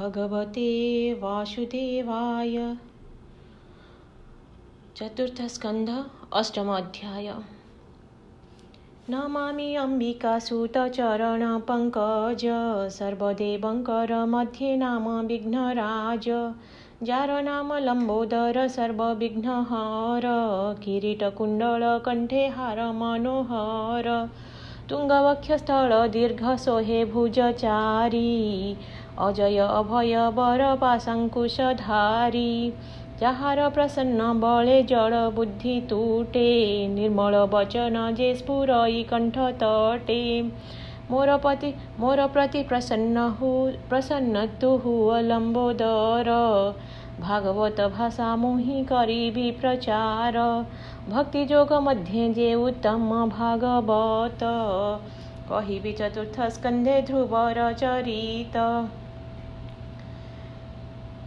भगवते वासुदेवाय। चतुर्थस्कन्ध अष्टमोऽध्याय। नमामि अम्बिकासुतचरणपङ्कज सर्वदेवङ्कर मध्ये नाम विघ्नराज। जार नाम लम्बोदर सर्वविघ्नहर किरीटकुण्डलकण्ठे हार मनोहर। तुङ्गवक्षस्थल दीर्घसोहे भुजचारी अजय अभय वर पाशाङ्कुशधारी। जाहार प्रसन्न बळे जड़ बुद्धि तूटे निर्मल वचन जे स्फुरई कंठ तटे। मोर प्रति प्रसन्न तुहु लंबोदर भागवत भाषा मुहि करी प्रचार। भक्ति जोग मध्ये जे उत्तम भागवत कहिबि चतुर्थ स्कंधे ध्रुवर चरित।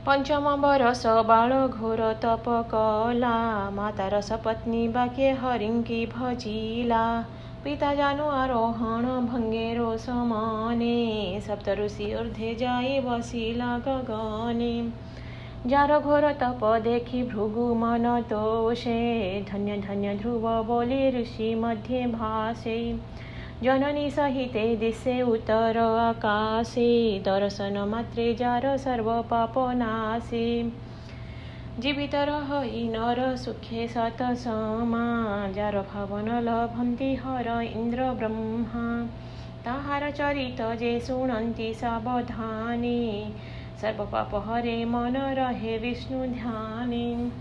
पंचम बरस बाल घोर तप कला मातार सपत्नी बाक्य हरिंकी भजिला। पिता जानु आरोहण भंगेरो समाने सप्त ऋषि ऊर्ध्वे जाए बसिला गगने। जार घोर तप देखी भृगु मन तोषे धन्य धन्य ध्रुव बोली ऋषि मध्ये भाषे। जननी सहिते दिशे उत्तर आकाशे दर्शन मात्रे जार सर्व पाप नाशे। जीवित रहि नर सुखे सत समा जार भावन लभन्ति हर इंद्र ब्रह्मा। ताहार चरित जे शुणन्ति सावधाने सर्व पाप हरे मन रहे विष्णु ध्याने।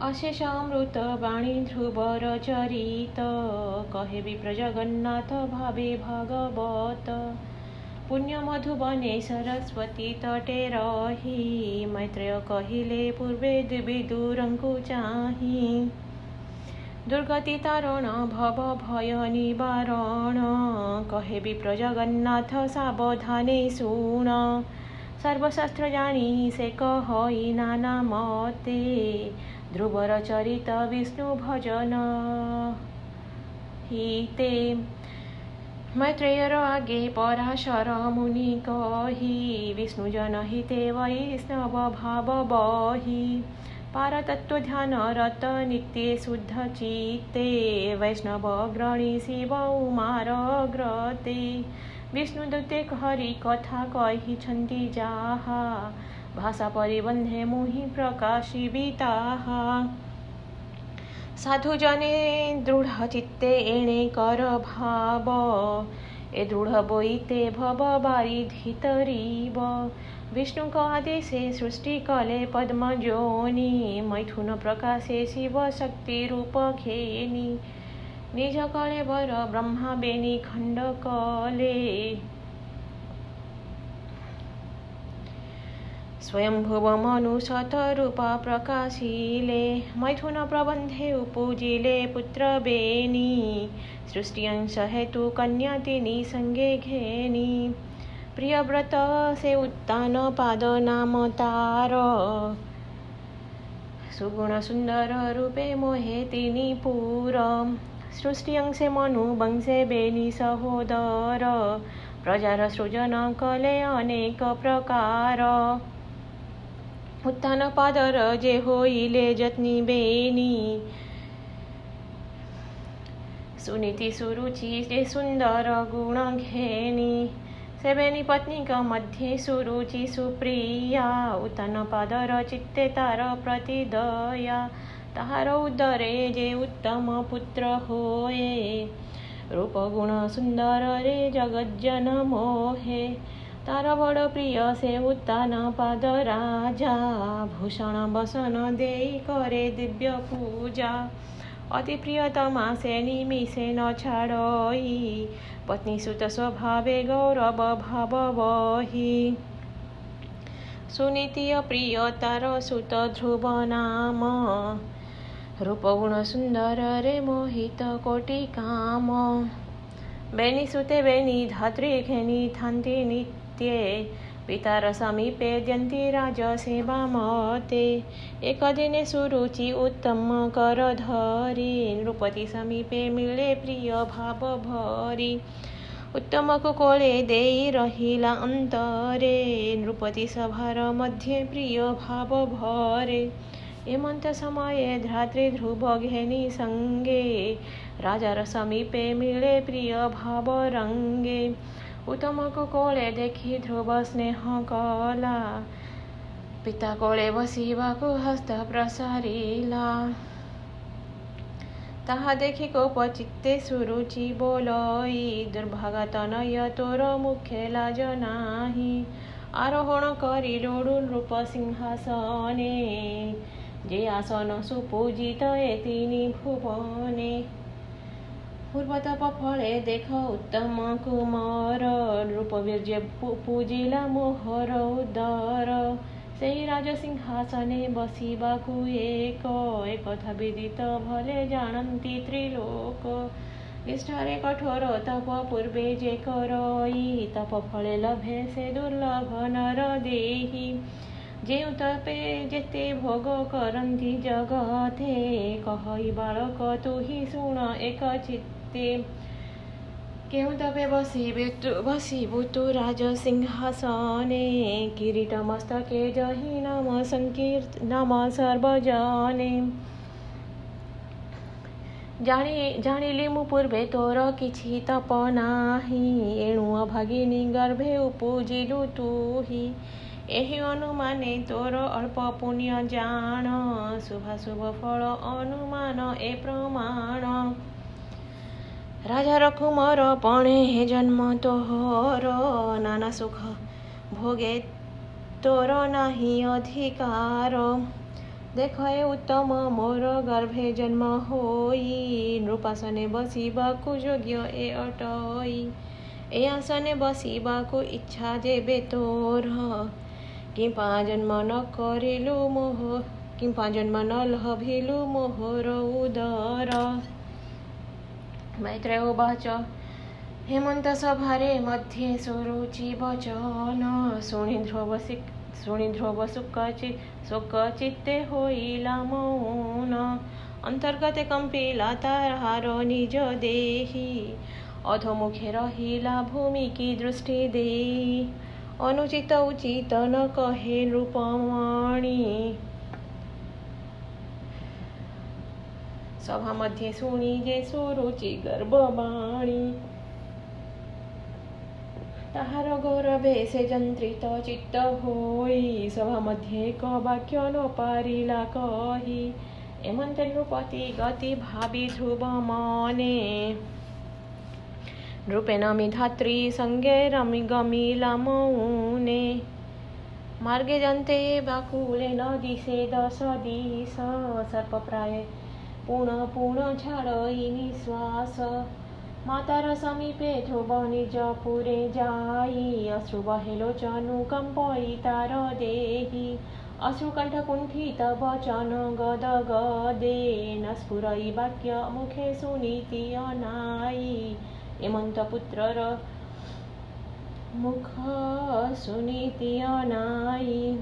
अशेष अमृत वाणी ध्रुवर चरित कहे विप्र जगन्नाथ भावे भागवत। पुण्य मधुबने सरस्वती तटे रही मैत्रेय कहिले पूर्वे विदुरंकु चाही। दुर्गति तारण भव भय निवारण कहे विप्र जगन्नाथ सावधाने सुण। सर्वशास्त्र जानी से कहई नाना मते ध्रुवर चरित विष्णु भजन हिते। मैत्रेयर आगे पराशर मुनि कही विष्णु जन हिते वैष्णव भाव बही। पार तत्व ध्यान रत नित्य शुद्ध चित्ते वैष्णव अग्रणी शिव उमार अग्रते। विष्णुदूते हरि कथा कही छन्ति जाहा भाषा परिबन्धे मुहि प्रकाशिबिताहा। साधु जने दृढ़ चित्ते एणे कर भाव ए दृढ़ बोईते भव बारिधितरीव। विष्णु को आदेशे सृष्टि कले पद्म जोनि मैथुन प्रकाशे शिव शक्ति रूप खेनी। निज कले वर ब्रह्मा बेनी खंड कले स्वयंभुव मनु शतरूपा प्रकाशिले। मैथुन प्रबंधे उपूजिले पुत्र बेनी सृष्टि अंश हेतु कन्या तिनी संगे घेनी। प्रिय व्रत से उत्तान पाद नाम तार सुगुण सुंदर रूपे मोहे तिनी पूर। सृष्टि अंशे मनु वंशे बेनी सहोदर प्रजार सृजन कले अनेक प्रकार। उत्तान पादर जे होइले जत्नी बेनी सुनीति सुरुचि जे सुंदर गुण घेनी। से बेनी पत्नी का मध्य सुरुचि सुप्रिया उत्तान पादर चित्ते तार प्रति दया। ताहार उदरे जे उत्तम पुत्र होए रूप गुण सुंदर रे जगज्जन मोहे। तार बड़ प्रिय से उत्तान पाद राजा भूषण बसन देई करे दिव्य पूजा। अति प्रियतमा से निमिषे न छाड़ई पत्नी सुत स्वभावे गौरव भाव बही। सुनीति प्रिय तार सुत ध्रुव नाम रूप गुण सुंदर रे मोहित कोटि काम। बेनी सुते बेनी धात्री घेनी थान्ति नित्ये पितार समीपे द्यन्ति राज सेवा मते। एक दिने सुरुचि उत्तम कर धरी नृपति समीपे मिले प्रिय भाव भरी। उत्तमको कोले देई रहिला अंतरे नृपति सभार मध्ये प्रिय भाव भरे एमंत समये धात्री ध्रुव घेनी संगे राजार समीपे मिले प्रिय भाव रंगे उत्तमको कोले देखी ध्रुव स्नेह कला पिता कोले बसिबाको हस्त प्रसारिला ताहा देखि कोप चित्ते सुरुचि बोलई दुर्भागा तनय तोर मुखे लाज नाही आरोहण करी लोडु नृप सिंहासने जे आसन सुपूजित एतिनि भुवने पूर्वतप फले देख उत्तम कुमार नृपवीर्य पूजिला मोहर उदर सेई राज सिंहासने बसिबाकु एक कथा विदित भले जानती त्रिलोक निष्ठारे कठोर तप पूर्वे जे करई तप फले लभे से दुर्लभ नर देही जेउ तपे जेते भोग करंती जगते कहई बालक तुही शुण एक चित्ते केउ तपे बसिबु तु राज सिंहासने किरीट मस्तके जहि नाम सर्वजने जानिली मु पूर्वे तोर किछि तप नाही एणु अभागिनी गर्भे उपजिलु तुही एहि अनुमाने तोर अल्प पुण्य जान शुभाशुभ फल अनुमान ए प्रमाण राजार कुमार पणे जन्म तोहर नाना सुख भोगे तोर नाही अधिकार देखे उत्तम मोर गर्भे जन्म होई नृपासने बसिबाकु योग्य ए अटई ए आसने बसिबाकु इच्छा जेबे तोर किंपा जन्म न करिलु मोह किंपा जन्म न लभिलु मोहर उदर मैत्रेय उवाच हेमंत सभारे मध्ये सुरुचि वचन शुणि ध्रुव शोकचित्ते होइला मौन अंतर्गते कंपिला तार निज देही अधोमुखे रहिला भूमि की दृष्टि देई अनुचित उचित न कहे नृपमणि सभा मध्ये शुणी जे सुरुचि गर्भवाणी ताहार गौरवे से जंत्रित चित्त होई सभा मध्ये एक वाक्य न पारिला कही एमंते नृपति गति भावी ध्रुव मने नृपे नमी धात्री संगे रमी गमिला मौने मार्गे जंते बाकुले न दिशे दश दिश सर्प प्राय पुण झाड़ई निश्वास मातार समीपे ध्रुव निज पुरे जाई अश्रु बहे लोचनु कंपई तार देही अश्रुकंठ कुंठित वचन गद गदे न स्फुरई वाक्य मुखे सुनीति अनाई एमंत पुत्रर मुख सुनीति अनाई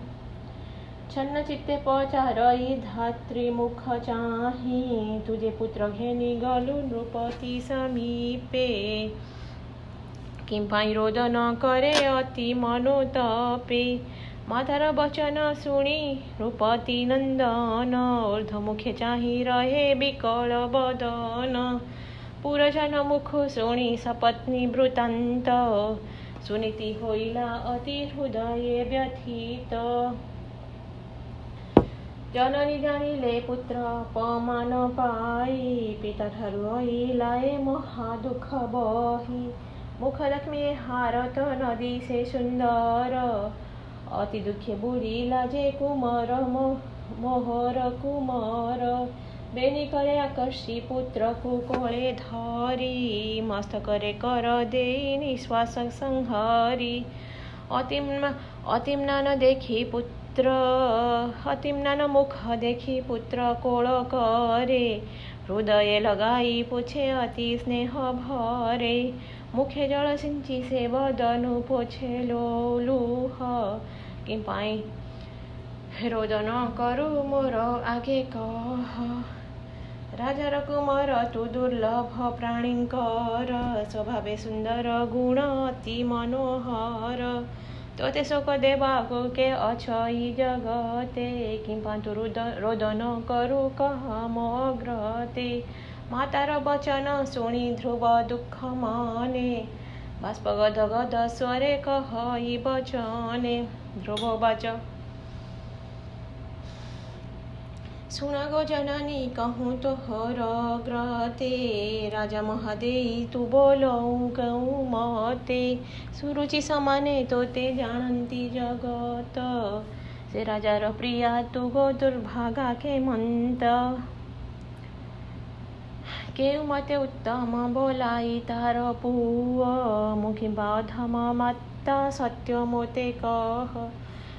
छन्न चित्ते पचारई धात्री मुख चाही तुझे पुत्र घेनी गलु नृपति समीपे किंपाई रोद न करे अति मनोतपे मातार वचन सुनी नृपति नंदन ऊर्ध्वमुखे चाही रहे विकल बदन पुरजन मुख शुणी सपत्नी वृतांत सुनीति होइला अति हृदये व्यथित जननी जानिले पुत्र अपमान पाई पिता ठारु होइलाए महा दुख बही मुख लक्ष्मी हारत नदी से सुंदर अति दुखे बुड़ीला जे कुमार मोहर कुमार बेनी करे आकर्षी पुत्र को कोले धरी मस्तकरे कर दे निश्वास संहारी अतिम्नान देखी पुत्र अतिम्नान मुख देखी पुत्र कोल करे हृदय लगाई पूछे अति स्नेह भरे मुखे जल सिंची से बदनु पोछे लोलुह कि पाई रोदन करु मोर आगे कह राजार कुमार तु दुर्लभ प्राणींकर स्वभावे सुंदर गुण अति मनोहर तोते शोक देवाको के अछई जगते किंपान्तु रोदन करु कह मग्रते मातार वचन शुणी ध्रुव दुख मने बाष्प गद गद स्वरे कहई वचने ध्रुव बाच सुन गो जननी कहूँ तोहर ग्रते राजा महादेई तू बोलो कहूँ मते सुरुचि समाने तोते जानती जगत से राजार प्रिया तू गो दुर्भागा के मंत केउ मते उत्तम बोलाई तार पुआ मुखी बाधम माता सत्य मोते कह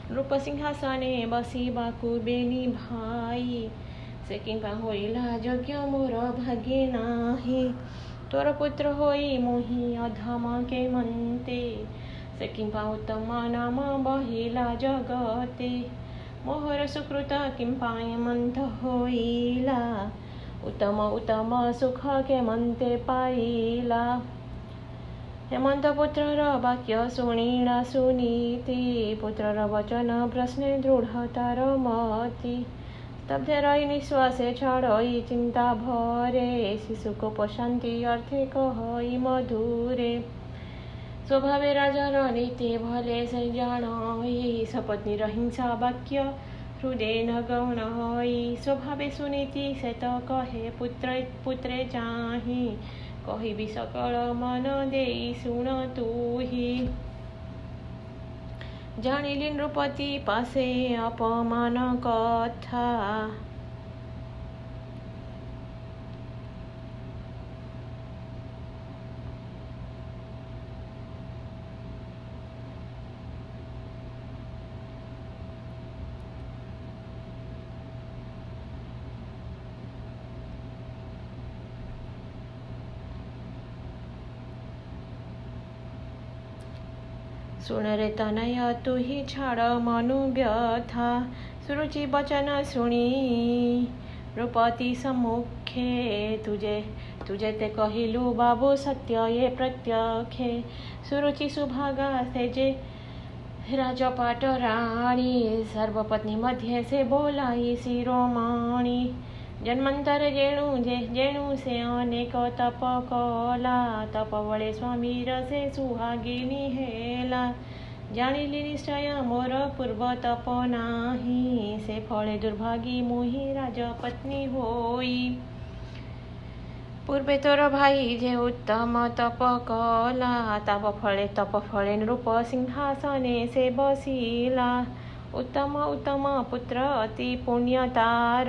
रूप सिंहासने बसिबाकु बेनी भाई से किंपा होइला यज्ञ मोर भाग्य नाही तोर पुत्र होई मोहि अधम के मंते से किंपा उत्तम नाम बहिला जगते मोहर सुकृत किंपाय मंत होइला उत्तम उत्तम सुख के मंते पाइला हेमंत पुत्रर वाक्य शुणिला सुनीति पुत्रर वचन प्रश्ने दृढ़तार मति स्तब्ध रही निश्वासे छड़ई चिंता भरे शिशु को प्रशांति अर्थे कहई मधुरे स्वभावे राजार नीति भले से जानई सपत्नी हिंसा वाक्य हृदय न गौणई स्वभावे सुनीति से तो कहे पुत्र पुत्रे चाही कहिबी सकल मन देई सुन तू ही जानिली नृपति पासे अपमान कथा सुन रे तनय तू ही छाड़ मनु व्यथा सुरुचि वचन सुनी नृपति सम्मुखे तुझे ते कहिलु बाबू सत्य ये प्रत्यखे सुरुचि सुभागा से जे राजपाट राणी सर्वपत्नी मध्य से बोलाई शिरोमणि जन्मंतर जेणु से अनेक तप कला तप वळे स्वामी रसे सुहागिनी हेला जानिली निश्चय मोर पूर्व तप नाही से फळे दुर्भागी मोहि राजपत्नी होई पूर्वे तोर भाई जे उत्तम तप कला तप फळे नृप सिंहासने से बसिला उत्तम उत्तम पुत्र अति पुण्यतार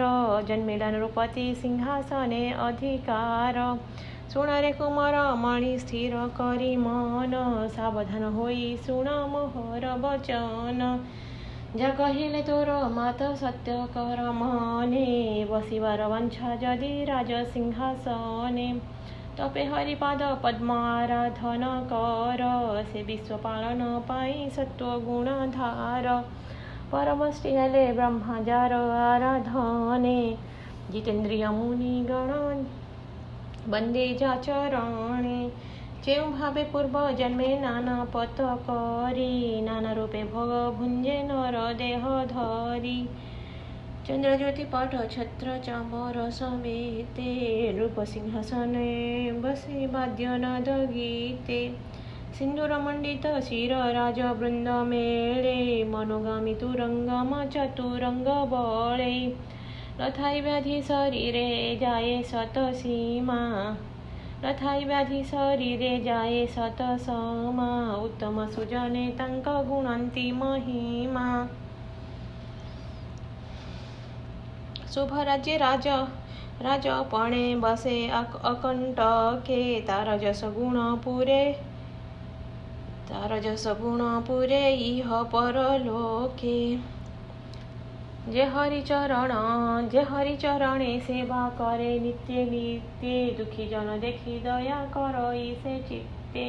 जन्मिला नृपति सिंहासने अधिकार सुण रे कुमार मणि स्थिर करी मन सावधान होई सुण मोहर वचन जा कहिले तोर मात सत्य कर मने बसिबार वांछा जदि राज सिंहासने तपे हरिपाद पद्माराधन कर से विश्व पालन पाई सत्व गुण धार परमष्टि हेले ब्रह्मजार आराधने जितेन्द्रिय मुनि गण बंदे जा चरणे जेउ भावे पूर्व जन्मे नाना पत करी नाना रूपे भोग भुंजे नर देह धरी चंद्र ज्योति पट छत्र चामर समेते रूप सिंहासने बसे वाद्य नाद गीते सिंदूर मंडित शिर राज वृंद मेळे मनोगामी तुरंगम चतुरंग बळे लथाई व्याधि शरीरे जाए शत सीमा लथाई व्याधि शरीरे जाए शत समा उत्तम सुजने तंक गुणंती महिमा शुभ राज्य राजपणे बसे अकंटके तार जस गुण पुरे इह परलोके जे हरि चरणे सेवा करे नित्य नित्य दुखी जन देखी दया करई से चित्ते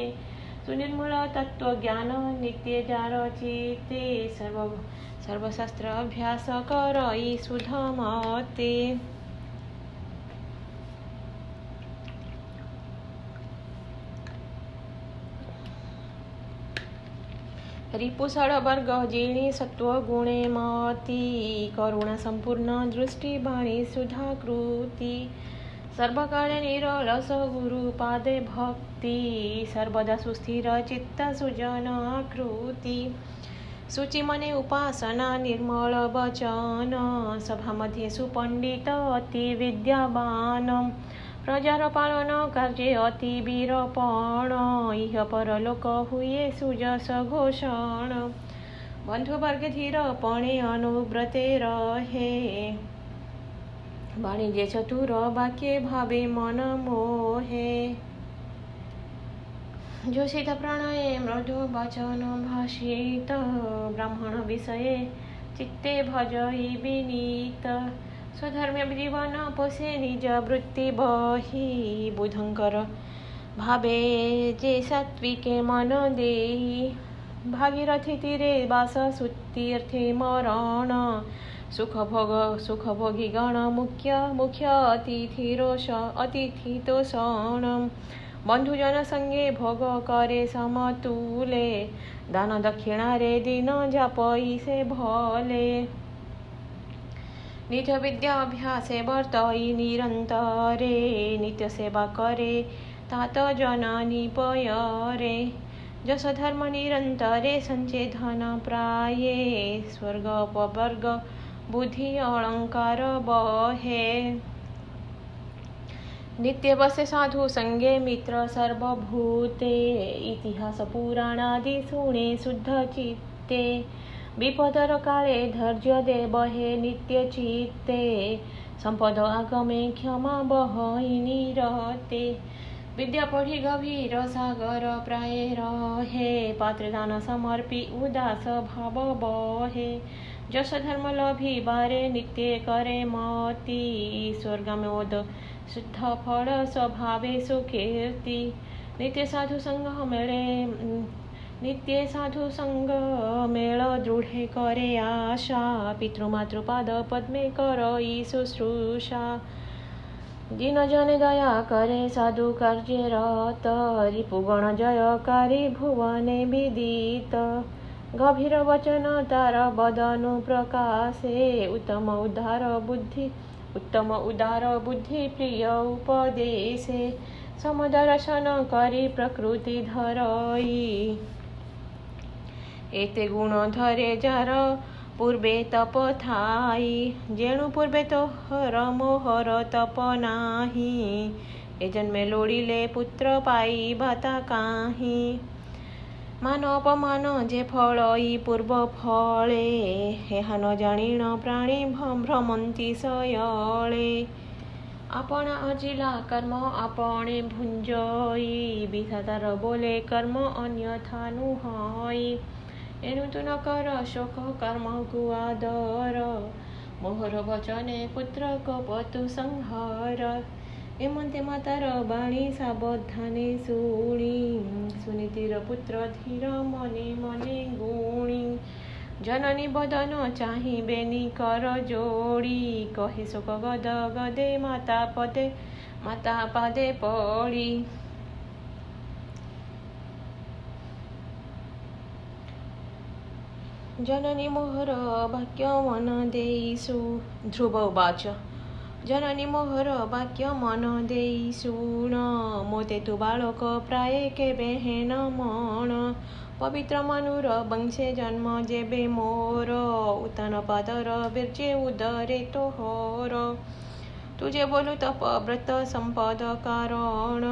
सुनिर्मूल तत्व ज्ञान नित्य जार चित्ते सर्वशास्त्र अभ्यास करई सुध मते रिपुषड वर्ग जीर्णी सत्वगुणे मती करुणा संपूर्ण दृष्टिबाणी सुधाकृती सर्वकाले निरलस गुरुपादे भक्ति सर्वदा सुस्थिर चित्त सुजनाकृती शुचि मने उपासना निर्मल वचन सभामध्ये सुपंडित अति विद्यावान प्रजार पालन कार्य अति वीरपण इह परलोक हुए सुजस घोषण बंधुवर्ग धीरपणे अनुव्रते रहे वाणिज्य चतुर वाक्य भावे मन मोहे जोषित प्रणये मृदु वचन भाषित ब्राह्मण विषये चित्ते भजई विनीत स्वधर्म जीवन पोषे निज वृत्ति बही बुधंकर भावे जे सात्विके मन देई भागीरथी तीरे वास सुतीर्थे मरण सुख भोगी गण मुख्य अतिथि तोषण बंधुजन संगे भोग करे समतुले दान दक्षिणा रे दिन जापई से भले निज विद्या अभ्यासे वर्तई निरंतरे नित्य सेवा करे तात जननी पयरे जस धर्म निरंतरे संचे धन प्राये स्वर्ग अपवर्ग बुद्धि अलंकार बहे नित्य बसे साधु संगे मित्र सर्वभूते इतिहास पुराणादि सुने शुद्ध चित्ते विपदर काले धैर्य दे बहे नित्य चित्ते संपद आगमे क्षमा बहई निरते विद्या पढ़ी गभीर सागर प्राय रहे पात्र दान समर्पी उदास भाव बहे जस धर्म लभी बारे नित्य करे मति स्वर्ग में ओद शुद्ध फल स्वभावे सुकीर्ति नित्य साधु संग मेल दृढ़े करे आशा पितृमातृपाद पद्मे करई शुश्रूषा दिन जन दया करे साधु कार्यरत रिपुगण जयकारी भुवने विदित गभीर वचन तार बदनु प्रकाशे उत्तम उदार बुद्धि प्रिय उपदेशे समदर्शन करी प्रकृति धरई एते गुण धरे जार पूर्वे तप थाई जेणु पूर्वे तो हर मोहर तप नाही ए जन्मे लोड़िले पुत्र पाई भाता काही मान अपमान जे फलई पूर्व फले ଏହା ନ ଜାଣିଣ प्राणी भ्रमंती सयले आपण अजिला कर्म आपणे भुंजई विधातार बोले कर्म अन्यथा नुहई एनु तु न कर शोक कर्म को आदर मोहर वचने पुत्र कपतु संहार एमंते मातार बाणी सावधाने सुनीतिर पुत्र धीर मने मने गुणी जननी बदन चाहिबेनी कर जोड़ी कहे शोक गद गदे माता पादे पड़ी जननी मोहर वाक्य मन देईसु ध्रुव उवाच जननी मोहर वाक्य मन देई शुण मोते तु बालक प्राय केबे हेन मन पवित्र मनुर वंशे जन्म जेबे मोर उतन पादर वीर्जे उदरे तोहर तुझे बोलु तप व्रत संपद कारण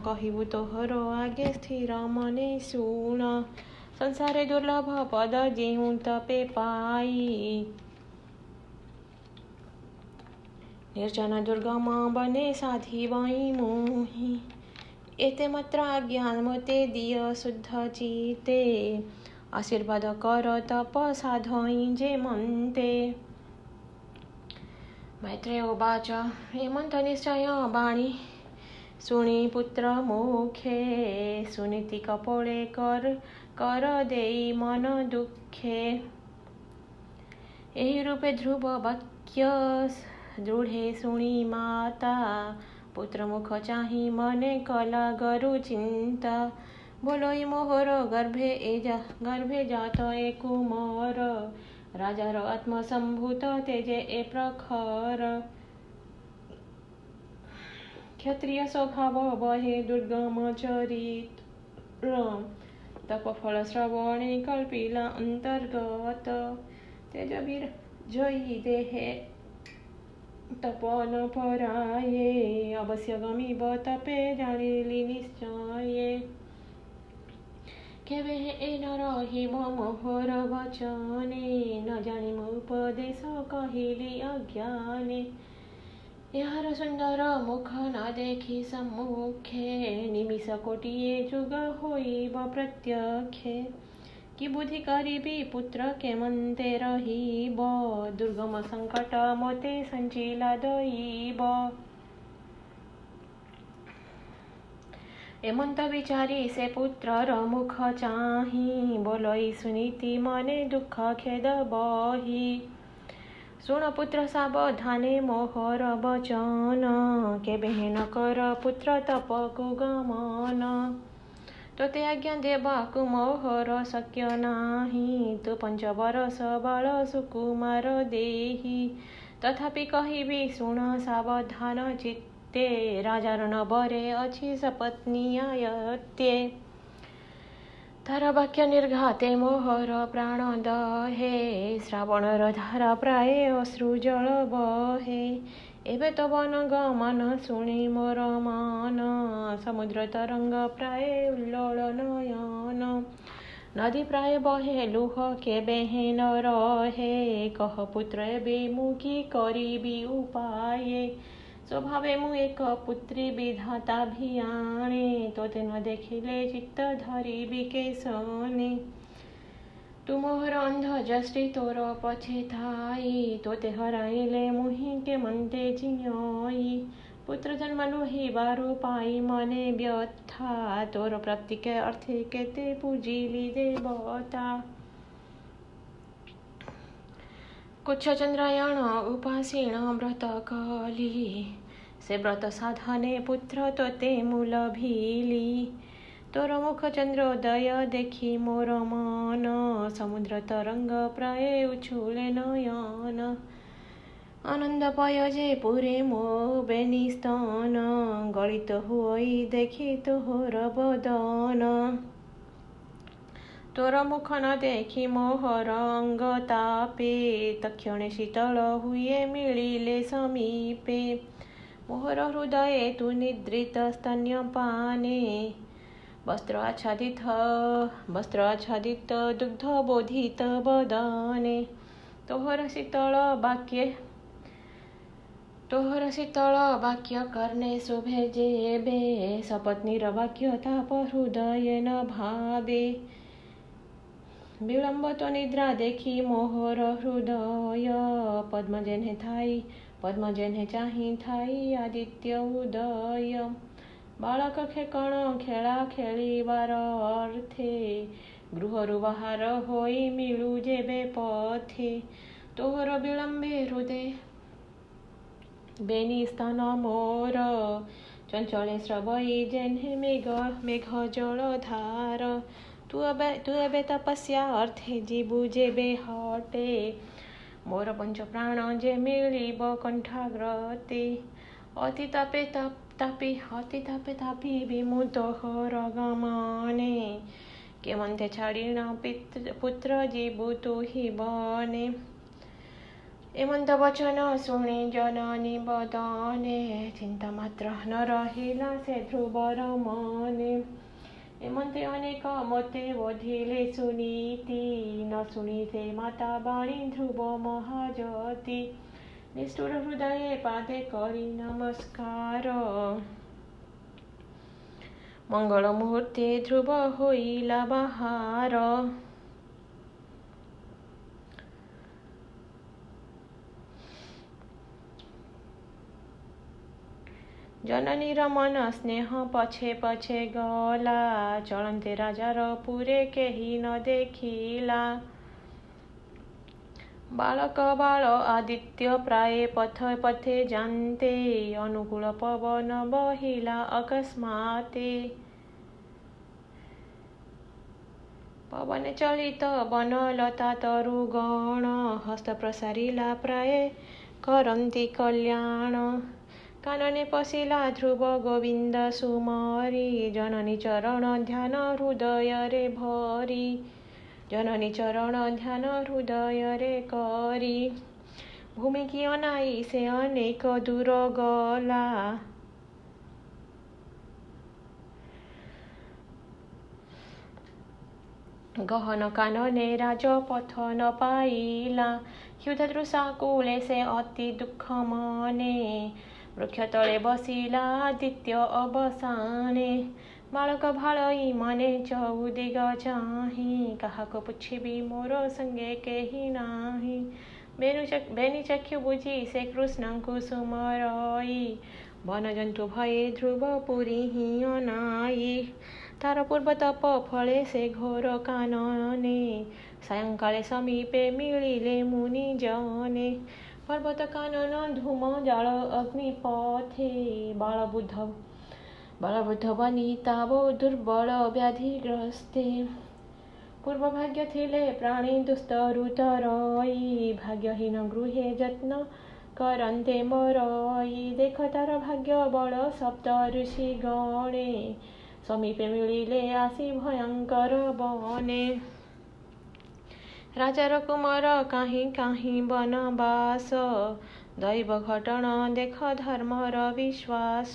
कहिबु तोहर आगे स्थिर मने शुण संसारे दुर्लभ पद जेहु तपे पाई निर्जन दुर्गम बने साधी वही मोही एते मात्र अज्ञान मोते दिय शुद्ध चिते आशीर्वाद कर तप साधई जे मन्ते मैत्रेय उवाच हेमंत निश्चय वाणी शुणी पुत्र मुखे सुनीति कपोळे कर देई मन दुखे एही रूपे ध्रुव वाक्य दृढ़े शुणी माता पुत्र मुख चाही मने कला गरु चिंता बोलोई मोहर गर्भे जात ए कुमार राजार आत्मसंभूत तेजे ए प्रखर क्षत्रिय स्वभाव बहे दुर्गम चरित्र तपफल श्रवणे कल्पिला अंतर्गत तेजवीर जयी देहे तपन पराये अवश्य गमीब तपे जानिली निश्चये केवे ए न रहिब मोहर वचने न जानिम उपदेश कहिली अज्ञाने यार सुंदर मुख न देखी सम्मुखे निमिष कोटिए जुग होइब प्रत्यक्षे कि बुद्धि करीबी पुत्र के मंते रहिब दुर्गम संकट मोते संचिला दइब एमंत विचारी से पुत्र मुख चाही बोलई सुनीति मने दुख खेद बही सुन पुत्र सावधाने मोहर बचन केबे न कर पुत्र तप कुगमन तोते आज्ञा देबाकु मोहर शक्य नाही तु 5 बरस बाल सुकुमार देही तथापि कहिबी शुण सावधान चित्ते राजार नबरे अछि सपत्नी आयत्ते तार वाक्य निर्घाते मोहर प्राण दहे श्रावणर धारा प्राय अश्रु जल बहे एबे तो वन गमन शुणी मोर मन समुद्र तरंग प्राय उल्लोल नयन नदी प्राय बहे लुह केबे न रहे कह पुत्र एबे मुखी करिबी उपाये स्वभावे मु एक पुत्री विधाता भियाणे तोते न देखिले चित्त धरिबी केसने तु मोहर अंध जश्री तोर पछे थाई तोते हराइले मुहि के मनते जियोई पुत्र जन्म लोही बारो पाई मने व्यथा तोर प्राप्ति के अर्थ केते पूजिली देवता कुछ चंद्रायण उपासीण व्रत कली से व्रत साधने पुत्र तोते मूल भीली तोर मुख चंद्रोदय देखी मोर मन समुद्र तरंग प्राय उछुले नयन आनंद पयजे पुरे मो बेनिस्तन गलित हुई देखी तोहर बदन तोर मुख न देखी मोहर अंग तापे तक्षणे शीतल हुए मिलिले समीपे मोहर हृदये तु निद्रित स्तन्यपाने वस्त्र आच्छादित दुग्ध बोधित बदने तोहर शीतल वाक्य कर्णे शोभे जेबे सपत्नीर वाक्य ताप हृदय न भावे विलंब तो निद्रा देखी मोहर हृदय पद्म जेन्हे चाही थाई आदित्य उदय बालक खेकण खेला खेलिबार अर्थे गृहरु बाहर होई मिलु जेबे पथे तोहर विलंबे हृदय बेनी स्तन मोर चंचले श्रवई जेन्हे मेघ जल धार तू एबे तपस्या अर्थे जीवु जेबे हटे मोर पंच प्राण जे मिलिब कंठाग्रते अति तापे तापी विमुत हर गमने केमंते छाड़ीण पुत्र जीवु तु हि बने एमंत वचन शुणी जननी बदने चिंता मात्र न रहिला से ध्रुवर मने एमंते अनेक मते बोधिले सुनीति न शुणिते माता बाणी ध्रुव महाजती निष्ठुर हृदये पादे करी नमस्कार मंगल मुहूर्ते ध्रुव होइला बाहार जननीर मन स्नेह पछे पछे गला चलन्ते राजार पुरे केही न देखिला बालक बाल आदित्य प्राय पथे जानते अनुकूल पवन बहिला अकस्माते ଅବନେ ଚଳିତ ବନଲତା ତରୁଗଣ ହସ୍ତ ପ୍ରସାରିଲା ପ୍ରାୟ କରନ୍ତି କଲ୍ୟାଣ। କାନନେ ପଶିଲା ଧ୍ରୁବ ଗୋବିନ୍ଦ ସୁମରି ଜନନୀ ଚରଣ ଧ୍ୟାନ ହୃଦୟରେ ଭରି ଜନନୀ ଚରଣ ଧ୍ୟାନ ହୃଦୟରେ କରି। ଭୂମିକି ଅନାଇ ସେ ଅନେକ ଦୂର ଗଲା ଗହନ କାନନେ ରାଜପଥ ନ ପାଇଲା କ୍ଷୁଧା ତୃଷା କୂଳେ ସେ ଅତି ଦୁଃଖ ମନେ ବୃକ୍ଷ ତଳେ ବସିଲା ଆଦିତ୍ୟ ଅବସାନେ। ବାଳକ ଭାଳଇ ମନେ ଚଉଦିଗ ଚାହିଁ କାହାକୁ ପୁଛିବି ମୋର ସଙ୍ଗେ କେହି ନାହିଁ। ବେନି ଚକ୍ଷୁ ବୁଝି ସେ କୃଷ୍ଣଙ୍କୁ ସୁମରଇ ବନଜନ୍ତୁ ଭୟେ ଧ୍ରୁବ ପୁରୀ ହିଁ ଅନାଇ। ତାର ପୂର୍ବ ତପ ଫଳେ ସେ ଘୋର କାନନେ ସାୟଂକାଳେ ସମୀପେ ମିଳିଲେ ମୁନି ଜନେ। ପର୍ବତ କାନନ ଧୂମ ଜାଳ ଅଗ୍ନି ପଥେ ବାଳବୁଦ୍ଧ ବନିତା ବୋ ଦୁର୍ବଳ ବ୍ୟାଧିଗ୍ରସ୍ତେ। ପୂର୍ବ ଭାଗ୍ୟ ଥିଲେ ପ୍ରାଣୀ ଦୁସ୍ତରୁତ ରଇ ଭାଗ୍ୟହୀନ ଗୃହେ ଯତ୍ନ କରନ୍ତେ ମରଇ। ଦେଖ ତାର ଭାଗ୍ୟ ବଳ ସପ୍ତ ଋଷି ଗଣେ ସମୀପେ ମିଳିଲେ ଆସି ଭୟଙ୍କର ବନେ। ରାଜାର କୁମାର କାହିଁ କାହିଁ ବନବାସ ଦୈବ ଘଟଣ ଦେଖ ଧର୍ମର ବିଶ୍ୱାସ।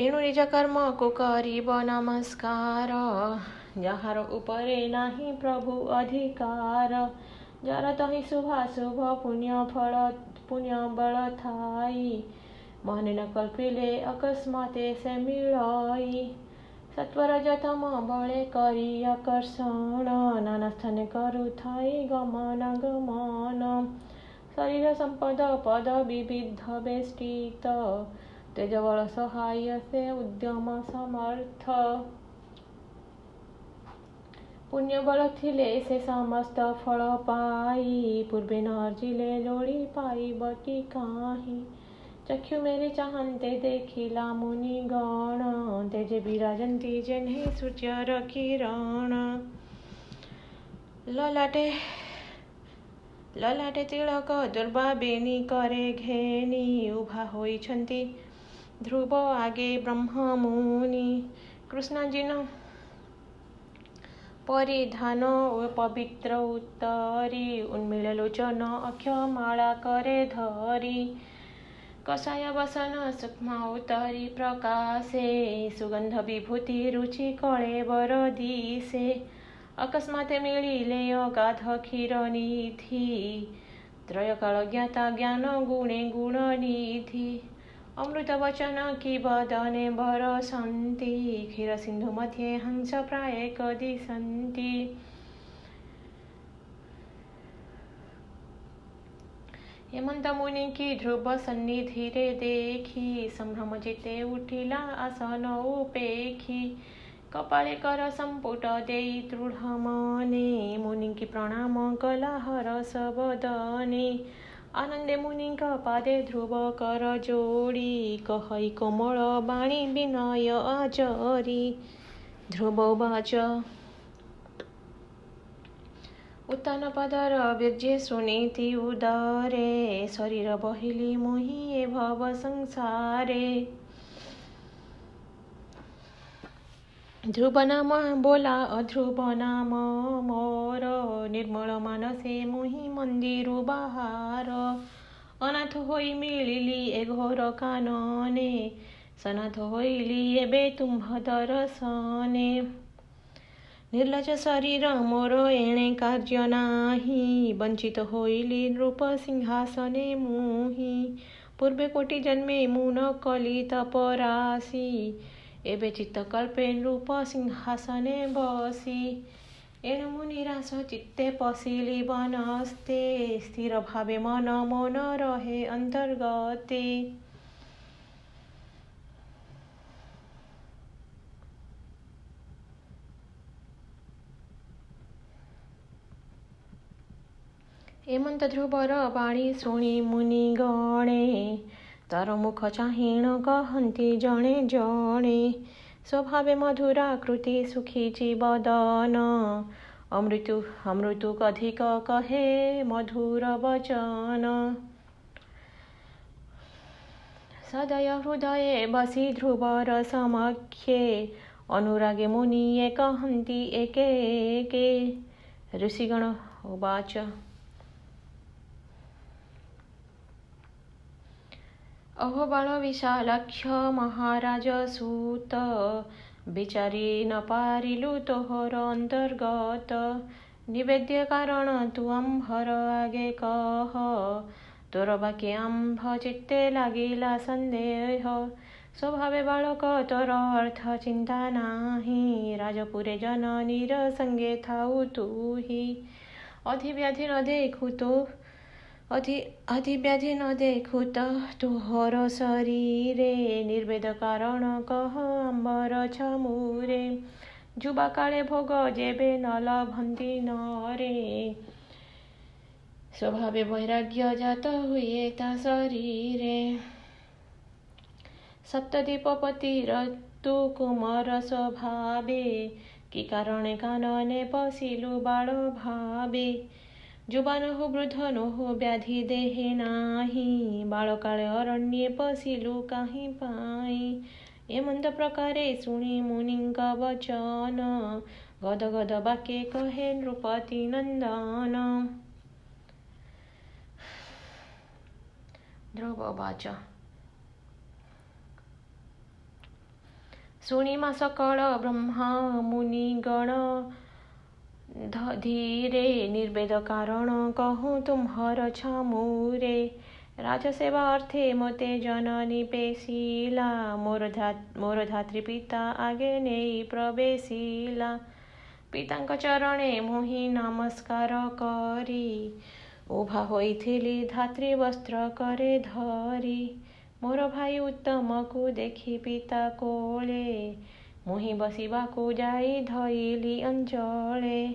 ଏଣୁ ନିଜ କର୍ମକୁ କରିବ ନମସ୍କାର ଯାହାର ଉପରେ ନାହିଁ ପ୍ରଭୁ ଅଧିକାର। ଯାର ତହି ଶୁଭାଶୁଭ ପୁଣ୍ୟ ବଳ ଥାଇ ମନେ ନ କଳ୍ପିଲେ ଅକସ୍ମାତେ ସେ ମିଳଇ। ସତ୍ୱର ଯତମ ବଳେ କରି ଆକର୍ଷଣ ନାନା ସ୍ଥାନେ କରୁଥାଇ ଗମନାଗମନ। ଶରୀର ସମ୍ପଦ ପଦ ବିବିଧ ବେଷ୍ଟିତ ତେଜ ବଳ ସହାୟ ସେ ଉଦ୍ୟମ ସମର୍ଥ। ପୁଣ୍ୟ ବଳ ଥିଲେ ସେ ସମସ୍ତ ଫଳ ପାଇ ପୂର୍ବେ ନ ଅର୍ଜିଲେ ଲୋଡ଼ି ପାଇବ କି କାହିଁ। ଚକ୍ଷୁ ମେଲି ଚାହାନ୍ତେ ଦେଖିଲା ମୁନି ଗଣ ତେଜେ ବିରାଜନ୍ତି ଯେହ୍ନେ ସୂର୍ଯ୍ୟର କିରଣ। ଲଲାଟେ ତିଳକ ଦୁର୍ବାବେନି କରେ ଘେନି ଉଭା ହୋଇଛନ୍ତି ଧ୍ରୁବ ଆଗେ ବ୍ରହ୍ମ ମୁନି। କୃଷ୍ଣ ଜିନ ପରିଧାନ ଓ ପବିତ୍ର ଉତ୍ତରୀ ଉନ୍ମିଳ ଲୋଚନ ଅକ୍ଷମାଳା करे ଧରି। କଷାୟ ବସନ ସୂକ୍ଷ୍ମ ଉତ୍ତରୀ ପ୍ରକାଶେ ସୁଗନ୍ଧ ବିଭୂତି ରୁଚି କଳେବର ଦିଶେ। ଅକସ୍ମାତେ ମିଳିଲେ ଅଗାଧ କ୍ଷୀର ନିଧି ତ୍ରୟକାଳ ଜ୍ଞାତା ଜ୍ଞାନ ଗୁଣେ ଗୁଣ ନିଧି। ଅମୃତ ବଚନ କି ବଦନେ ବରସନ୍ତି କ୍ଷୀର ସିନ୍ଧୁ ମଧ୍ୟେ ହଂସ ପ୍ରାୟ କଦିଶନ୍ତି। ହେମନ୍ତ ମୁନି କି ଧ୍ରୁବ ସନ୍ନିଧିରେ ଦେଖି ସମ୍ଭ୍ରମ ଚିତ୍ତେ ଉଠିଲା ଆସନ ଉପେକ୍ଷି। କପାଳେ କର ସମ୍ପୁଟ ଦେଇ ଦୃଢ଼ ମନେ ମୁନିକି ପ୍ରଣାମ କଲା ହରଷ ବଦନେ। ଆନନ୍ଦେ ମୁନିଙ୍କ ପାଦେ ଧ୍ରୁବ କର ଯୋଡ଼ି କହଇ କୋମଳ ବାଣୀ ବିନୟ ଆଚରି। ଧ୍ରୁବ ବାଚ ଉତ୍ତନ ପଦର ବୀର୍ଯ୍ୟ ଶୁଣିତି ଉଦରେ ଶରୀର ବହିଲି ମୁହିଁ ଏ ଭବ ସଂସାରେ। ଧ୍ରୁବ ନାମ ବୋଲା ଅଧ୍ରୁବ ନାମ ମୋର ନିର୍ମଳ ମାନସେ ମୁହିଁ ମନ୍ଦିରୁ ବାହାର। ଅନାଥ ହୋଇ ମିଳିଲି ଏ ଘୋର କାନନେ ସନାଥ ହୋଇଲି ଏବେ ତୁମ୍ଭ ଦର୍ଶନେ। ନିର୍ଲଜ ଶରୀର ମୋର ଏଣେ କାର୍ଯ୍ୟ ନାହିଁ ବଞ୍ଚିତ ହୋଇଲି ନୃପ ସିଂହାସନେ ମୁହିଁ। ପୂର୍ବେ କୋଟି ଜନ୍ମେ ମୁଁ ନ କଲି ତପରାଶି ଏବେ ଚିତ୍ତକଳ୍ପେ ନୃପ ସିଂହାସନେ ବସି। ଏଣୁ ମୁଁ ନିରାଶ ଚିତ୍ତେ ପଶିଲି ବନସ୍ତେ ସ୍ଥିର ଭାବେ ମନ ମନ ରହେ ଅନ୍ତର୍ଗତେ। ହେମନ୍ତ ଧ୍ରୁବର ବାଣୀ ଶୁଣି ମୁନି ଗଣେ ତାର ମୁଖ ଚାହିଁଣ କହନ୍ତି ଜଣେ ଜଣେ। स्वभावे मधुराकृति सुखी चिबदन अमृतु कधिक कहे मधुर वचन सदय हृदये बसी ध्रुवर समख्ये अनुरागे मुनिये कहन्ति एके एके ऋषिगण उवाच अहो बालविशालक्ष महाराज सूत विचारी न पारिलु तोहर अंतर्गत निवेद्य कारण तू आम्भर आगे कह तोर बाके आम्भ चित्ते लागिला संदेह स्वभावे बालक तोर अर्थ चिंता नाही राजपुरे जननीर संगे थाउ तू ही अधिव्याधि न देखु तो अधिव्याधि न देखु तोहर शरीरे निर्वेद कारण कह आम्बर छमुरे जुबा काले भोग जेबे न लभन्ति नरे स्वभावे वैराग्य जात हुए ता शरीरे सप्तदीपपतिर तु कुमार स्वभावे कि कारणे कानने पसिलु बाल भावे जुबान हो वृद्ध नो हो व्याधि देहे नाही बालकाले अरण्ये पसिलु काहि पाई एमंत प्रकारे सुनि मुनिंक वचन गद गद बाके कहे नृपति नंदन ध्रुव उवाच शुणिमा सकल ब्रह्मा मुनिगण धीरे निर्वेद कारण कहूँ तुम्हर छमुरे राजसेवा अर्थे मते जननी पेशिला मोर धात्री पिता आगे नहीं प्रवेशिला पितांक चरणे मोहि नमस्कार करी उभा होइथिली धात्री वस्त्र करे धरी मोर भाई उत्तम को देखी पिता कोले मुहि बसिबाकु जाई धइली अंचले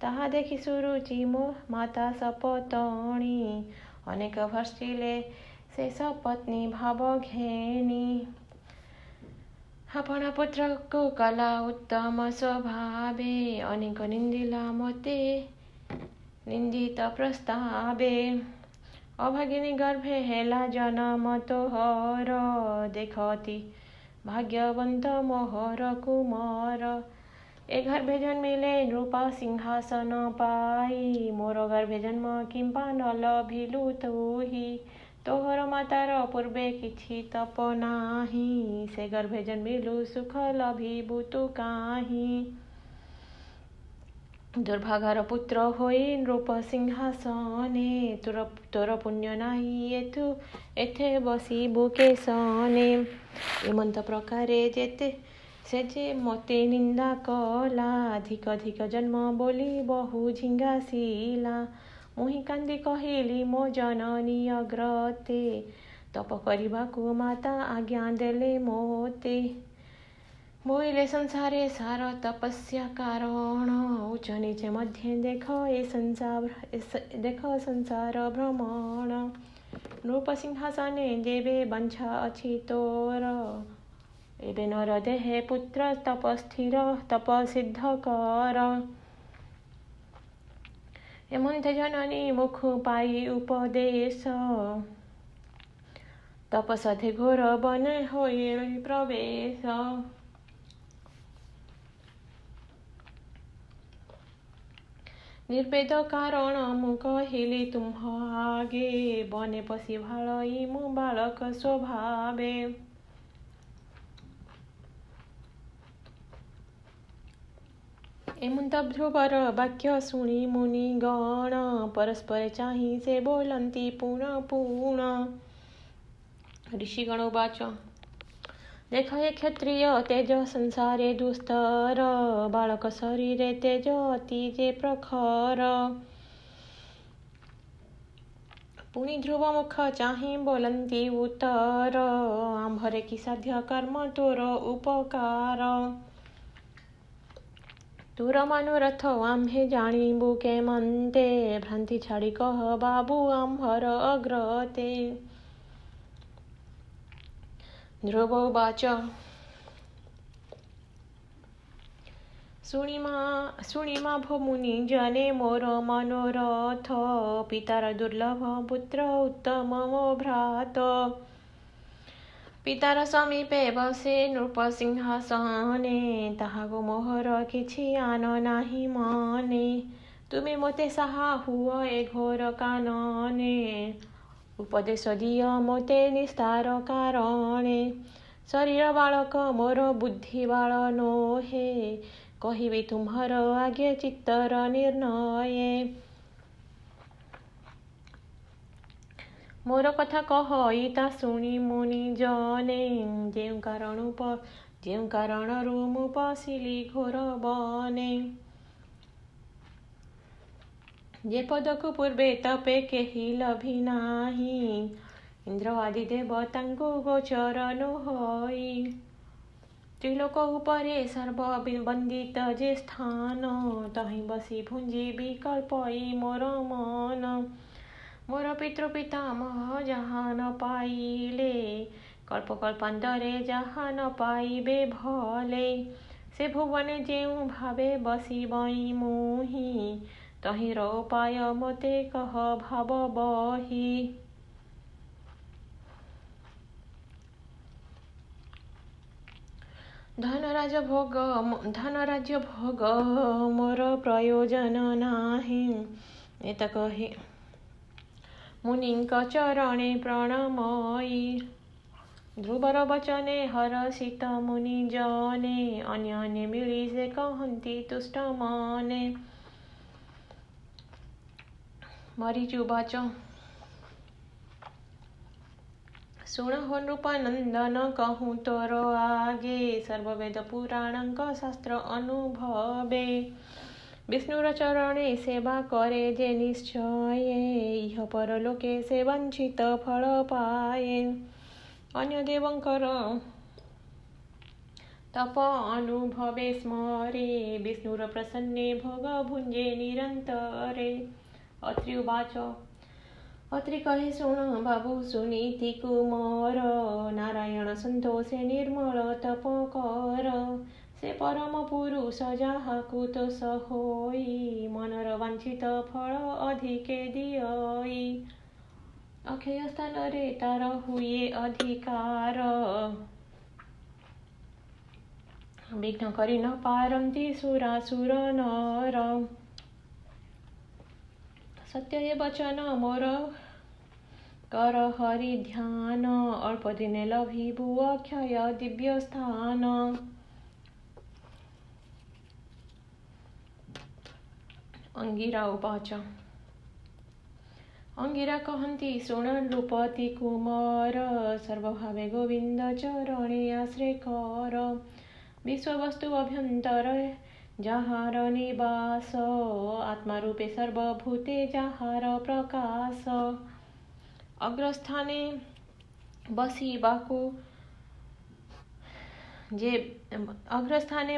ताहा देखि सुरुचि मो माता सपतणी अनेक भर्षिले से सपत्नी भाव घेनी अपना पुत्र को कला उत्तम स्वभावे अनेक निंदिला मते निंदित प्रस्तावे अभागिनी गर्भे हेला जन्म तोहर देखती भाग्यवंत मोहर कुमार ए गर्भे जन्मिले नृप सिंहासन पाई मोर गर्भे जन्म किंपा न लभिलु तुही तोहर मातार पूर्वे किछि तप नाही से गर्भे जन्मिलु सुख लभिबु तु काहि दुर्भागार पुत्र होई नृप सिंहासने तोर पुण्य नाही एथे बसिबु केसने एमंत प्रकारे जेते से जे मते निंदा कला अधिक अधिक जन्म बोली बहु झिंगासिला मुहि कांदी कहिली मो जननी अग्रते तप करिबाकु माता आज्ञा देले मोते बोइले संसारे सार तपस्या कारण उच्च नीचे मध्य देखो संसार भ्रमण नृप सिंहासने देवे बंछा अछि तोर एबे नर देहे पुत्र तप स्थिर तप सिद्ध कर एमंते जननी मुख पाई उपदेश तपसधे घोर बने होई प्रवेश निर्वेद कारण मु कहिली तुम्ह आगे बने पशि भालई मु बालक स्वभावे एमंत ध्रुवर वाक्य शुणी मुनि गण परस्पर चाहि से बोलंती पुनः पुनः ऋषिगण उवाच देख हे क्षत्रिय तेज संसारे दुस्तर बालक शरीरे तेज अति जे प्रखर पुनि ध्रुव मुख चाहि बोलंती उत्तर आंभरे की साध्य कर्म तोर उपकार तोर मनोरथ आम्हे जाणिबु के मंते भ्रांति छाड़ी कह बाबू आंभर अग्रते ध्रुव उवाच ଶୁଣିମା ଭୋ ମୁନି ଜନେ ମୋର ମନୋରଥ ପିତାର ଦୁର୍ଲଭ ପୁତ୍ର ଉତ୍ତମ ମୋ ଭ୍ରାତ ପିତାର ସମୀପେ ବସେ ନୃପସିଂହାସନେ ତାହାକୁ ମୋହର କିଛି ଆନ ନାହିଁ ମନେ ତୁମେ ମୋତେ ସାହା ହୁଅ ଏ ଘୋର କାନନେ ଉପଦେଶ ଦିଅ ମୋତେ ନିସ୍ତାର କାରଣେ ଶରୀର ବାଳକ ମୋର ବୁଦ୍ଧି ବାଳ ନୋହେ କହିବି ତୁମ୍ହର ଆଗେ ଚିତ୍ତର ନିର୍ଣ୍ଣୟେ ମୋର କଥା କହଇ ତା ଶୁଣି ମୁନି ଜନେ ଯେଉଁ କାରଣରୁ ମୁଁ ପଶିଲି ଘୋର ବନେ ଯେ ପଦକୁ ପୂର୍ବେ ତପେ କେହି ଲଭି ନାହିଁ ଇନ୍ଦ୍ର ଆଦି ଦେବତାଙ୍କୁ ଗୋଚର ନୋହଇ ତ୍ରିଲୋକ ଉପରେ ସର୍ବବନ୍ଦିତ ଯେ ସ୍ଥାନ ତହିଁ ବସି ଭୁଞ୍ଜି ବିକଳ୍ପଇ ମୋର ମନ ମୋର ପିତୃପିତାମହ ଯାହା ନ ପାଇଲେ କଳ୍ପକଳ୍ପାନ୍ତରେ ଯାହା ନ ପାଇବେ ଭଲେ ସେ ଭୁବନେ ଯେଉଁ ଭାବେ ବସିବଇ ମୁହିଁ ତହିଁର ଉପାୟ ମୋତେ କହ ଭାବ ବହି ଧନରାଜ୍ୟ ଭୋଗ ମୋର ପ୍ରୟୋଜନ ନାହିଁ ଏତ କହି ମୁନିଙ୍କ ଚରଣେ ପ୍ରଣମଇ ଧ୍ରୁବର ବଚନେ ହରଷିତ ମୁନି ଜନେ ଅନ୍ୟନେ ମିଳି ସେ କହନ୍ତି ତୁଷ୍ଟ ମନେ ମରିଚୁ ବାଚ ଶୁଣ ହୋ ନୃପନନ୍ଦନ କହୁଁ ତୋର ଆଗେ ସର୍ବବେଦ ପୁରାଣଙ୍କ ଶାସ୍ତ୍ର ଅନୁଭବେ ବିଷ୍ଣୁର ଚରଣେ ସେବା କରେ ଯେ ନିଶ୍ଚୟେ ଇହ ପରଲୋକେ ସେ ବାଞ୍ଛିତ ଫଳ ପାଏ ଅନ୍ୟ ଦେବଙ୍କର ତପ ଅନୁଭବେ ସ୍ମରେ ବିଷ୍ଣୁର ପ୍ରସନ୍ନେ ଭୋଗ ଭୁଞ୍ଜେ ନିରନ୍ତରେ ଅତ୍ରି ଉବାଚ ଅତ୍ରି କହେ ଶୁଣ ବାବୁ ସୁନୀତିକୁ ମୋର ନାରାୟଣ ସନ୍ତୋଷେ ନିର୍ମଳ ତପ କର ସେ ପରମ ପୁରୁଷ ଯାହାକୁ ତୋଷ ହୋଇ ମନର ବାଞ୍ଛିତ ଫଳ ଅଧିକେ ଦିଅଇ ଅକ୍ଷୟ ସ୍ଥାନରେ ତାର ହୁଏ ଅଧିକାର ବିଘ୍ନ କରି ନ ପାରନ୍ତି ସୁରାସୁର ନର ସତ୍ୟ ଏ ବଚନ ମୋର କର ହରି ଧ୍ୟାନ ଅଳ୍ପ ଦିନେ ଲଭିବୁ ଅକ୍ଷୟ ଦିବ୍ୟ ସ୍ଥାନ ଅଙ୍ଗିରା ଉବାଚ ଅଙ୍ଗିରା କହନ୍ତି ଶୁଣ ନୃପତି କୁମାର ସର୍ବଭାବେ ଗୋବିନ୍ଦ ଚରଣେ ଆଶ୍ରେ କର ବିଶ୍ୱବସ୍ତୁ ଅଭ୍ୟନ୍ତର ଯାହାର ନିବାସ ଆତ୍ମା ରୂପେ ସର୍ବଭୂତେ ଯାହାର ପ୍ରକାଶ ଅଗ୍ରସ୍ଥାନେ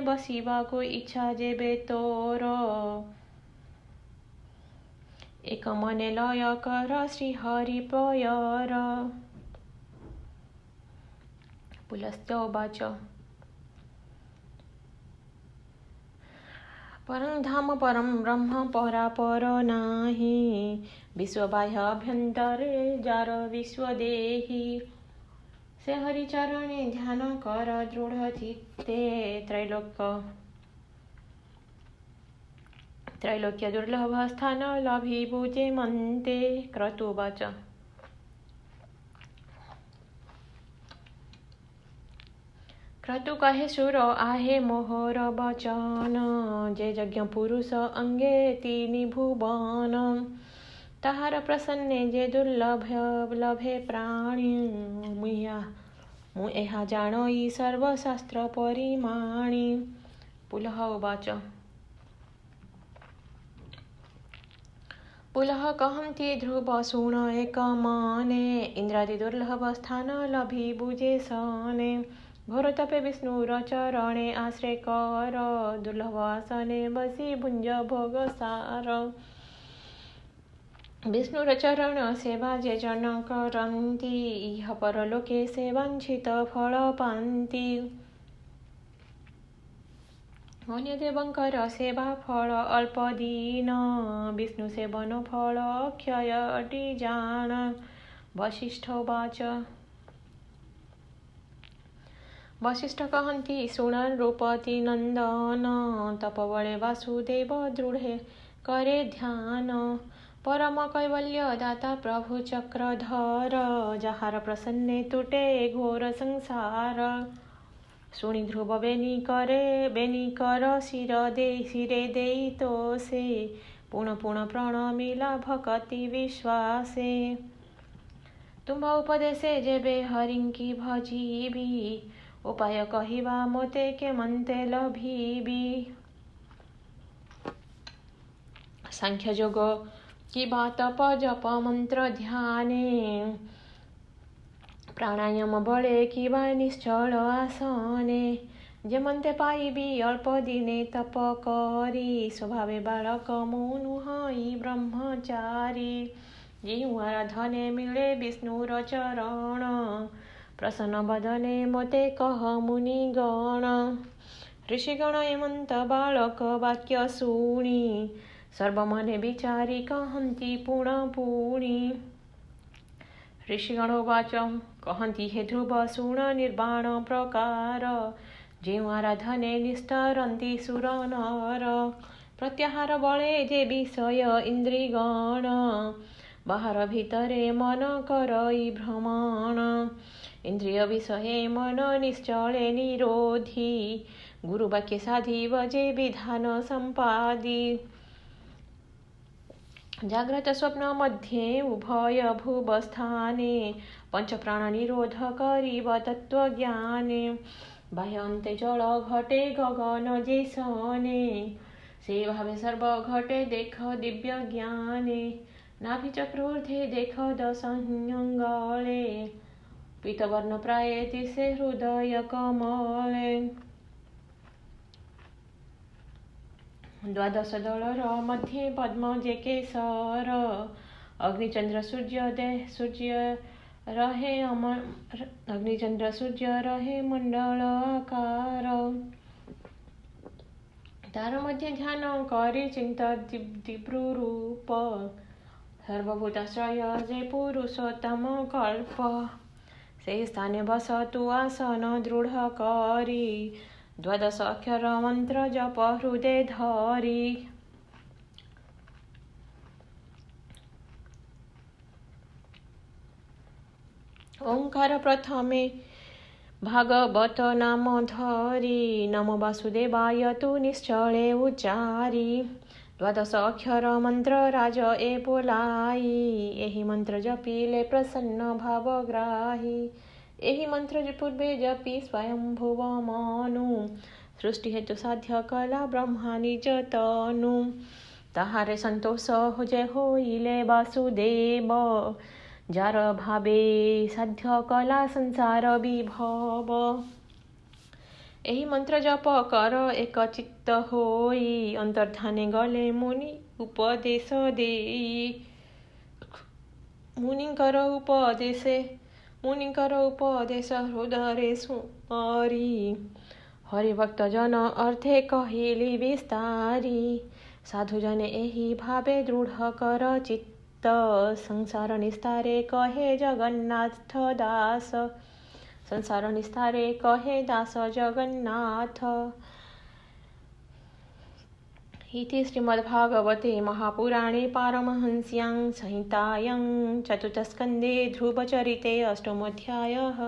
ବସିବାକୁ ଇଚ୍ଛା ଯେବେ ତୋର ଏକ ମନେ ଲୟ କର ଶ୍ରୀ ହରି ପୟର ପୁଲସ୍ତ୍ୟ ଉବାଚ ପରଂ ଧାମ ପରଂ ବ୍ରହ୍ମ ପରାପର ନାହିଁ ବିଶ୍ୱବାହ୍ୟ ଅଭ୍ୟନ୍ତରେ ଯାର ବିଶ୍ୱଦେହି ସେ ହରିଚରଣେ ଧ୍ୟାନ କର ଦୃଢ଼ ଚିତ୍ତେ त्रैलोक्य दुर्लभ स्थान लभिबु जे मन्ते क्रतुवाच क्रतु कहे सुर आहे मोहर बचन जे यज्ञ पुरुष अंगे तीनि भुवन ताहार प्रसन्ने जे दुर्लभ लभे प्राणी मु एहा जानई सर्वशास्त्र परिमाणी पुलह उवाच पुलह कहन्ति ध्रुव शुण एक मने इंद्रादि दुर्लभ स्थान लभिबु जे सने घोर तपे विष्णुर चरणे आश्रय कर दुर्लभ आसने बसी भुंज भोग सार विष्णुर चरण सेवा जे जन करन्ति इह परलोके से वांछित फल पान्ति अन्यदेवङ्कर सेवा फल अल्पदिन विष्णु सेवन फल अक्षय अटी जान। वसिष्ठोवाच वसिष्ठ कहन्ति शुण नृपति नन्दन तपबळे वासुदेव दृढे करे ध्यान। परम कैवल्य दाता प्रभु चक्रधर जहार प्रसन्ने तुटे घोर संसार। शुणी ध्रुव बेनिकर शिरे देई तोषे पुण पुण प्रणमिला भक्ति विश्वासे। तुम्भ उपदेशे जेबे हरिंकी भजीबी उपाय कहिबा मोते के मंते लभीबी। सांख्य जोग की बात जप मंत्र ध्याने प्राणायाम बळे किबा निश्चल आसने। जेमंते पाइबी अल्प दिने तप करी स्वभावे बालक मुनुहई ब्रह्मचारी। जिहु आराधने मिले विष्णुर चरण प्रसन्न बदने मोते कह मुनिगण। ऋषिगण एमंत बालक वाक्य शुणी सर्वमने विचारी कहन्ति पुण पुणी। ऋषिगणोवाच कहन्ति हे ध्रुव शुण निर्वाण प्रकार जेउ आराधने निस्तरन्ति सुर नर। प्रत्याहार बळे जे विषय इंद्रिगण बाहर भितरे मन करई भ्रमण। इंद्रिय विषये मन निश्चले निरोधी गुरुवाक्य साधी वजे विधान संपादी। जाग्रत स्वप्न मध्ये उभय भुवस्थाने पंच प्राण निरोध करिब तत्व ज्ञाने। बाह्य अंते जल घटे गगन जेसने से भावे सर्व घटे देख दिव्य ज्ञाने। नाभि चक्रुर्धे देख दशंगले पीतवर्ण प्राये तिसे हृदय कमले। द्वादश दलर मध्ये पद्म जे केसर अग्निचंद्र सूर्य रहे मंडल आकार। तार मध्य ध्यान करे चिंत दिव्रूप सर्वभूताश्रय जे पुरुषोत्तम कल्प। से स्थाने बसतु आसन दृढ़ करी द्वादश अक्षर मंत्र जप हृदय धरी। ओंकार प्रथमे भागवत नाम धरी नमो वासुदेवाय तु निश्चले उच्चारी। द्वादश अक्षर मंत्र राज ए बोलाई एहि मंत्र जपिले प्रसन्न भावग्राही। एहि मंत्र पूर्वे जपि स्वयंभुव मनु सृष्टि हेतु साध्य कला ब्रह्मा निज तनु। ताहारे संतोष होजे होइले वासुदेव जार भावे साध्य कला संसार विभव। एहि मंत्र जप कर एक चित्त होई अंतर्धाने गले मुनि उपदेश देई। मुनिकर उपदेश हृदय सुमरी हरिभक्त जन अर्थे कहिली विस्तारी। साधु जने एहि भावे दृढ़ कर चित्त संसार निस्तारे कहे जगन्नाथ दास। संसार निस्तारे कहे दास जगन्नाथ। इति श्रीमद्भागवते महापुराणे पारमहंस्यां संहितायां चतुर्थस्कन्धे ध्रुवचरिते अष्टमोऽध्यायः।